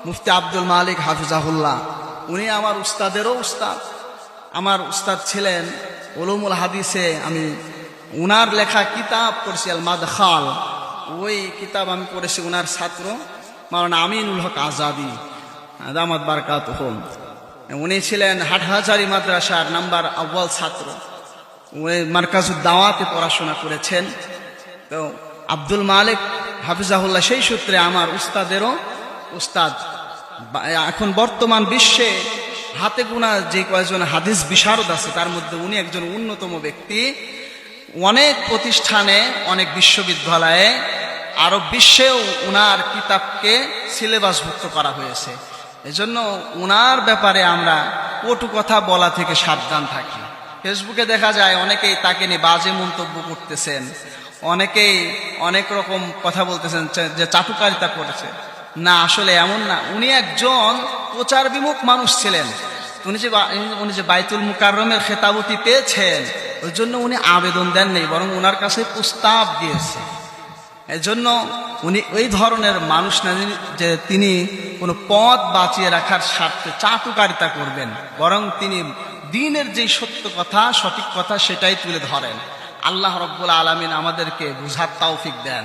মুফতি আব্দুল মালিক হাফিজাহুল্লাহ, উনি আমার উস্তাদেরও উস্তাদ। আমার উস্তাদ ছিলেন উলুমুল হাদিসে। আমি উনার লেখা কিতাব পড়ছি আল মাদখাল, ওই কিতাব আমি পড়েছি। উনার ছাত্র মাওলানা আমিনুল হক আজাদি দামাত বারকাতুহুম, উনি ছিলেন হাটহাজারী মাদ্রাসার নাম্বার আউয়াল ছাত্র। উনি মার্কাজুদ দাওয়াতে পড়াশোনা করেছেন। তো আব্দুল মালিক হাফিজাহুল্লাহ সেই সূত্রে আমার উস্তাদেরও উস্তাদ। এখন বর্তমান বিশ্বে হাতে গোনা যে কয়েকজন হাদিস বিশারদ আছে, তার মধ্যে উনি একজন অন্যতম ব্যক্তি। অনেক প্রতিষ্ঠানে, অনেক বিশ্ববিদ্যালয়ে, আরব বিশ্বেও উনার কিতাবকে সিলেবাসভুক্ত করা হয়েছে। এজন্য উনার ব্যাপারে আমরা কটু কথা বলা থেকে সাবধান থাকি। ফেসবুকে দেখা যায় অনেকেই তাকে নিয়ে বাজে মন্তব্য করতেছেন, অনেকেই অনেক রকম কথা বলতেছেন যে চাটুকারিতা করেছে। না, আসলে এমন না। উনি একজন প্রচার বিমুখ মানুষ ছিলেন। উনি যে বাইতুল মুকাররমের খেতাবতি পেয়েছেন, ওই জন্য উনি আবেদন দেননি, বরং ওনার কাছে প্রস্তাব দিয়েছে। এজন্য উনি ওই ধরনের মানুষ না যে তিনি কোনো পদ বাঁচিয়ে রাখার স্বার্থে চাটুকারিতা করবেন, বরং তিনি দ্বীনের যেই সত্য কথা, সঠিক কথা, সেটাই তুলে ধরেন। আল্লাহ রাব্বুল আলামিন আমাদেরকে বুঝার তৌফিক দেন।